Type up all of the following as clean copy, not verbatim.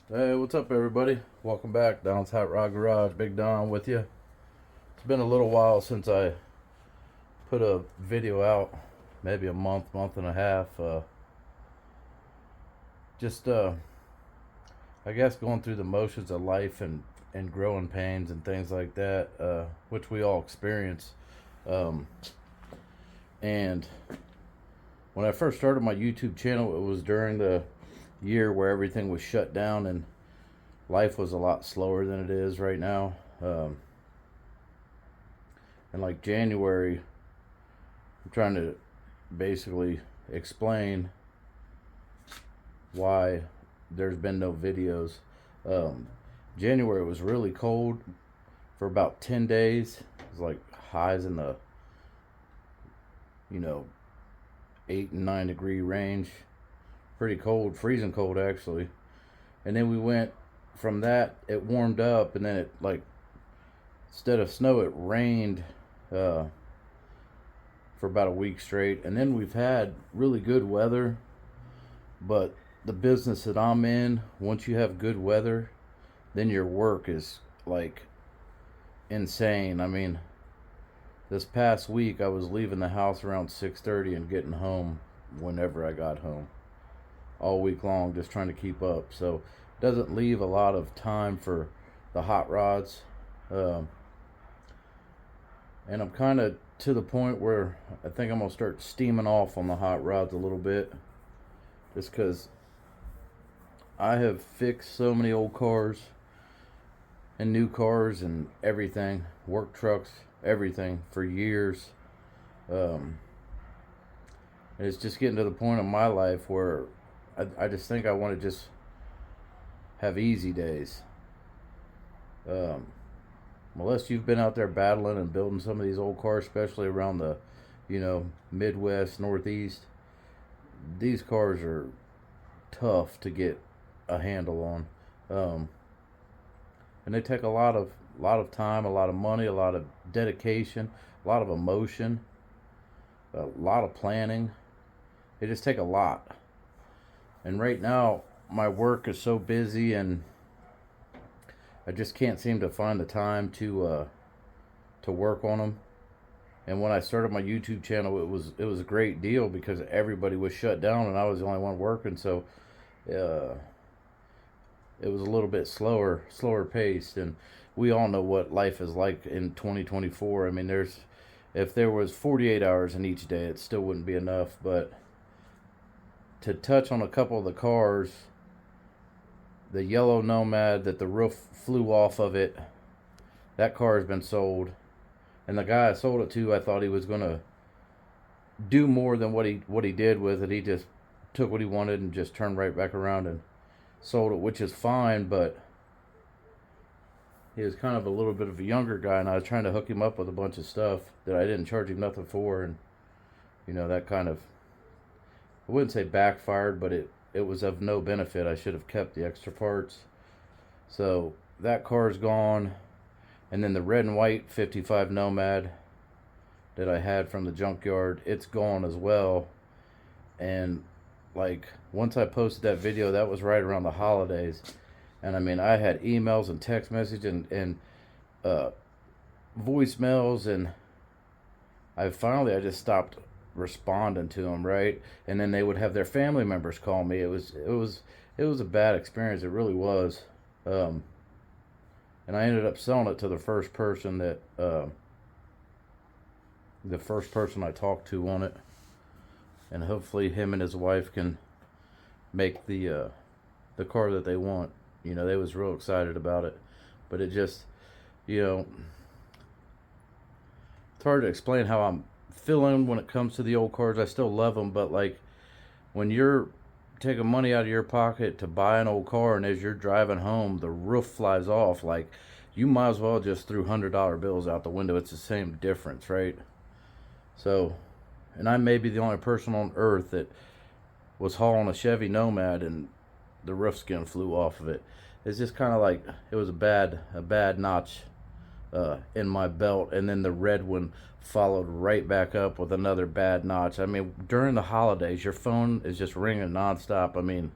Hey, what's up, everybody? Welcome back. Don's Hot Rod Garage. Big Don with you. It's been a little while since I put a video out, maybe a month and a half. Just, I guess, going through the motions of life and growing pains and things like that, which we all experience. Um, and when I first started my YouTube channel, it was during the year where everything was shut down and life was a lot slower than it is right now. And like January, I'm trying to basically explain why there's been no videos. Um, January was really cold for about 10 days. It was like highs in the, you know, 8 and 9 degree range. Pretty cold, freezing cold actually. And then we went from that, it warmed up, and then it, like, instead of snow, it rained for about a week straight. And then we've had really good weather, but the business that I'm in, once you have good weather, then your work is like insane. I mean, this past week I was leaving the house around 6:30 and getting home whenever I got home, all week long, just trying to keep up. So it doesn't leave a lot of time for the hot rods. Um, and I'm kind of to the point where I think I'm gonna start steaming off on the hot rods a little bit, just because I have fixed so many old cars and new cars and everything, work trucks, everything for years. Um, and it's just getting to the point in my life where I just think I want to just have easy days. Um, Unless you've been out there battling and building some of these old cars, especially around the, Midwest, Northeast, these cars are tough to get a handle on. Um, and they take a lot of time, a lot of money, a lot of dedication, a lot of emotion, a lot of planning. They just take a lot. And right now, my work is so busy, and I just can't seem to find the time to work on them. And when I started my YouTube channel, it was a great deal because everybody was shut down and I was the only one working. So uh, it was a little bit slower paced. And we all know what life is like in 2024. I mean, if there was 48 hours in each day, it still wouldn't be enough. But to touch on a couple of the cars, the yellow Nomad that the roof flew off of it, that car has been sold. And the guy I sold it to, I thought he was gonna do more than what he did with it. He just took what he wanted and just turned right back around and sold it, which is fine. But he was kind of a little bit of a younger guy, and I was trying to hook him up with a bunch of stuff that I didn't charge him nothing for, and that kind of, I wouldn't say backfired, but it was of no benefit. I should have kept the extra parts. So that car's gone. And then the red and white 55 Nomad that I had from the junkyard, it's gone as well. And like, once I posted that video, that was right around the holidays. And I mean, I had emails and text messages and uh, voicemails, and I just stopped responding to them, right? And then they would have their family members call me. It was a bad experience. It really was. Um, and I ended up selling it to the first person I talked to on it, and hopefully him and his wife can make the car that they want. They was real excited about it, but it just, you know, it's hard to explain how I'm feeling when it comes to the old cars. I still love them, but like, when you're taking money out of your pocket to buy an old car, and as you're driving home, the roof flies off, like, you might as well just threw $100 bills out the window. It's the same difference, right? So, and I may be the only person on earth that was hauling a Chevy Nomad and the roof skin flew off of it. It's just kind of like it was a bad notch in my belt, and then the red one followed right back up with another bad notch. I mean, during the holidays, your phone is just ringing nonstop. I mean,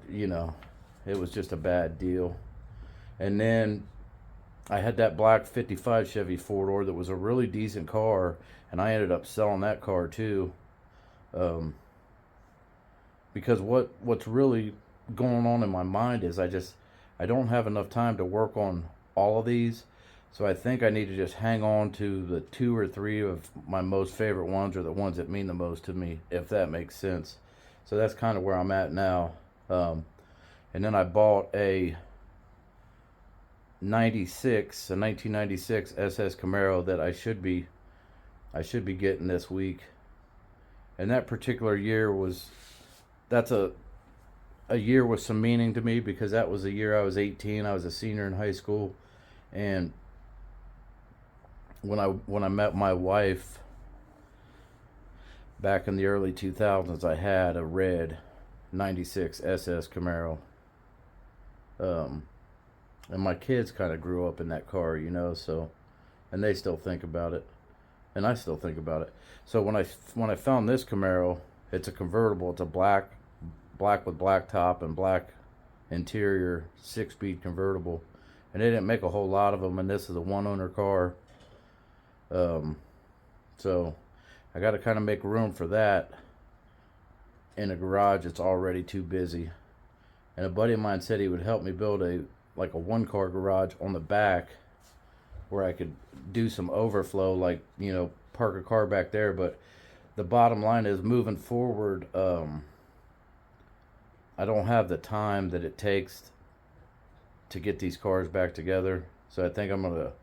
you know, it was just a bad deal. And then I had that black 55 Chevy four-door that was a really decent car, and I ended up selling that car too. Because what's really going on in my mind is I don't have enough time to work on all of these. So I think I need to just hang on to the 2 or 3 of my most favorite ones, or the ones that mean the most to me, if that makes sense. So that's kind of where I'm at now. And then I bought a 1996 SS Camaro that I should be getting this week. And that particular year that's a year with some meaning to me, because that was the year I was 18. I was a senior in high school, and when I met my wife back in the early 2000s, I had a red 96 SS Camaro. And my kids kind of grew up in that car, you know, so, and they still think about it, and I still think about it. So when I found this Camaro, it's a convertible. It's a black with black top and black interior, 6-speed convertible, and they didn't make a whole lot of them, and this is a one-owner car. So I got to kind of make room for that in a garage. It's already too busy. And a buddy of mine said he would help me build a one-car garage on the back where I could do some overflow, like, you know, park a car back there. But the bottom line is, moving forward, I don't have the time that it takes to get these cars back together. So I think I'm going to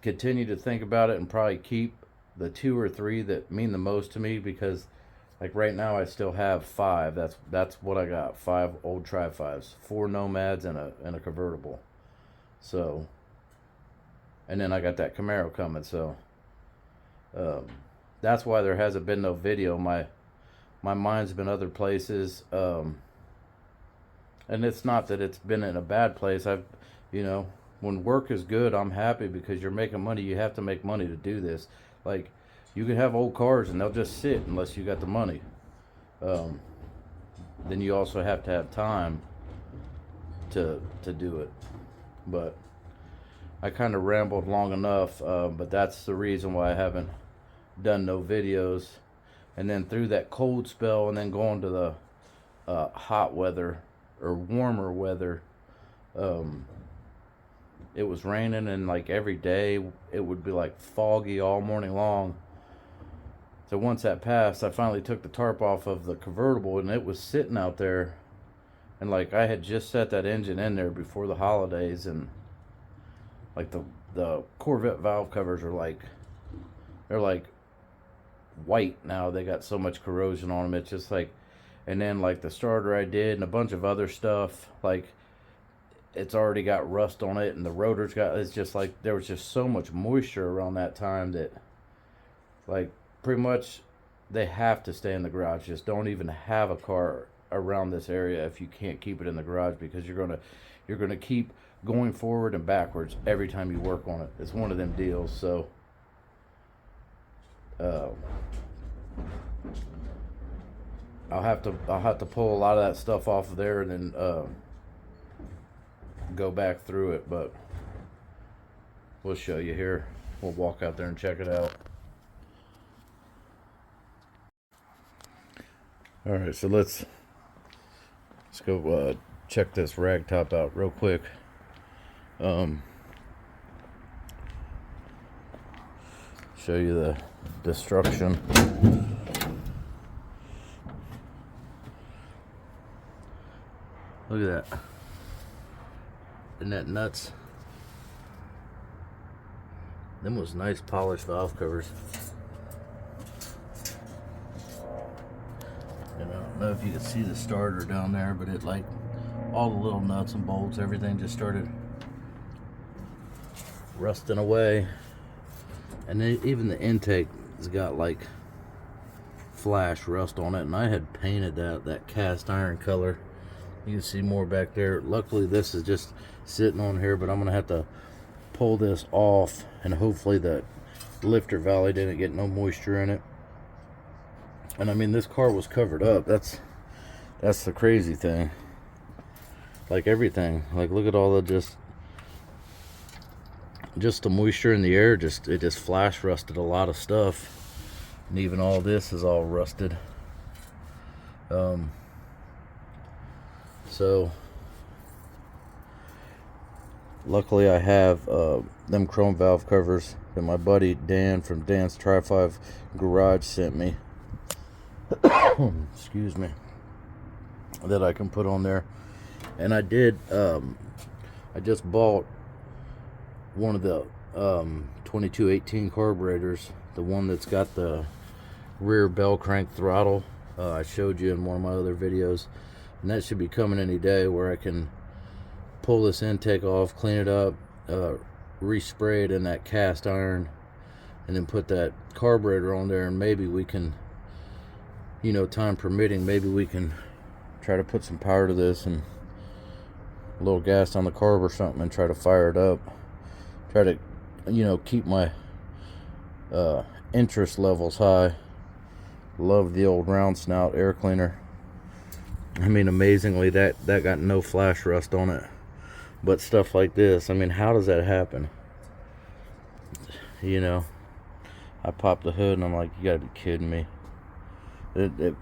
continue to think about it and probably keep the 2 or 3 that mean the most to me, because like right now I still have 5. That's what I got. 5 old Tri-5s, 4 Nomads, and a convertible. So, and then I got that Camaro coming. So that's why there hasn't been no video. My mind's been other places, and it's not that it's been in a bad place. You know, when work is good, I'm happy, because you're making money. You have to make money to do this. Like, you can have old cars and they'll just sit unless you got the money. Then you also have to have time to do it. But I kind of rambled long enough, but that's the reason why I haven't done no videos. And then through that cold spell, and then going to the hot weather, or warmer weather, it was raining, and like every day it would be like foggy all morning long. So once that passed, I finally took the tarp off of the convertible, and it was sitting out there, and like I had just set that engine in there before the holidays, and like the Corvette valve covers are they're like white now. They got so much corrosion on them. It's just like, and then like the starter I did and a bunch of other stuff, like it's already got rust on it, and the rotor's got, it's just like there was just so much moisture around that time that, like, pretty much they have to stay in the garage. Just don't even have a car around this area if you can't keep it in the garage, because you're gonna keep going forward and backwards every time you work on it. It's one of them deals. So I'll have to pull a lot of that stuff off of there, and then go back through it, but we'll show you here. We'll walk out there and check it out. All right, so let's go check this Ragtop out real quick. Show you the destruction. Look at that. Isn't that nuts? Them was nice polished valve covers. And I don't know if you can see the starter down there, but it, like, all the little nuts and bolts, everything just started rusting away. And then even the intake has got like flash rust on it, and I had painted that cast iron color. You can see more back there. Luckily this is just sitting on here, but I'm gonna have to pull this off, and hopefully the lifter valley didn't get no moisture in it. And I mean, this car was covered up. That's That's the crazy thing. Like everything, like look at all the just the moisture in the air, it just flash rusted a lot of stuff, and even all this is all rusted. So luckily I have them chrome valve covers that my buddy Dan from Dan's Tri-5 Garage sent me. Excuse me. That I can put on there. And I did, I just bought one of the 2218 carburetors, the one that's got the rear bell crank throttle. I showed you in one of my other videos, and that should be coming any day, where I can pull this intake off, clean it up, respray it in that cast iron, and then put that carburetor on there, and maybe we can, you know, time permitting, maybe we can try to put some power to this and a little gas on the carb or something and try to fire it up. Try to, you know, keep my interest levels high. Love the old round snout air cleaner. I mean, amazingly, that got no flash rust on it. But stuff like this, I mean, how does that happen? You know, I popped the hood and I'm like, you gotta be kidding me. It'd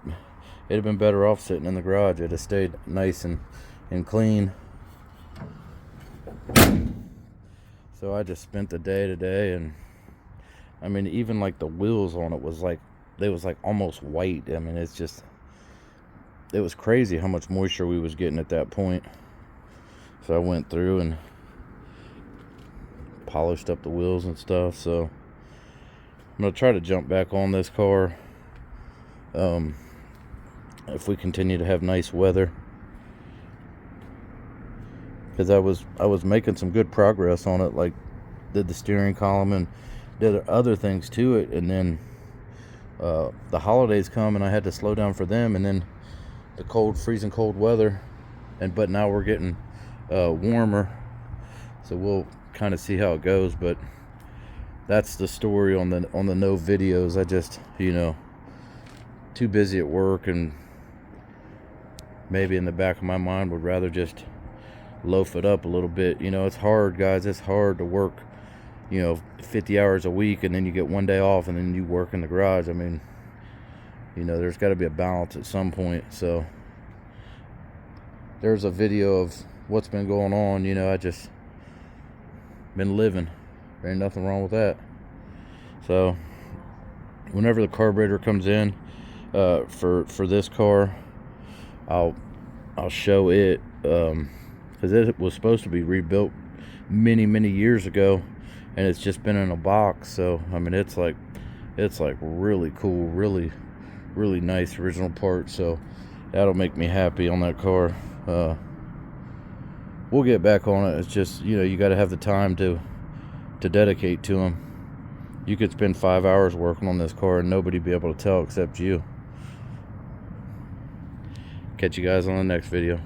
have been better off sitting in the garage. It'd have stayed nice and clean. So I just spent the day today, and I mean, even like the wheels on it was like, they was like almost white. I mean, it's just, it was crazy how much moisture we was getting at that point. So I went through and polished up the wheels and stuff. So I'm gonna try to jump back on this car if we continue to have nice weather, because I was making some good progress on it, like did the steering column and did other things to it, and then the holidays come and I had to slow down for them, and then the freezing cold weather, but now we're getting warmer, so we'll kind of see how it goes. But that's the story on the no videos. I just, you know, too busy at work, and maybe in the back of my mind would rather just loaf it up a little bit. You know, it's hard, guys. It's hard to work, you know, 50 hours a week, and then you get one day off, and then you work in the garage. I mean, you know, there's got to be a balance at some point. So there's a video of what's been going on. You know, I just been living. There ain't nothing wrong with that. So whenever the carburetor comes in for this car, I'll show it, because it was supposed to be rebuilt many years ago, and it's just been in a box. So I mean, it's like really cool, really nice original part. So that'll make me happy on that car. We'll get back on it. It's just, you know, you got to have the time to dedicate to them. You could spend 5 hours working on this car and nobody be able to tell except you. Catch you guys on the next video.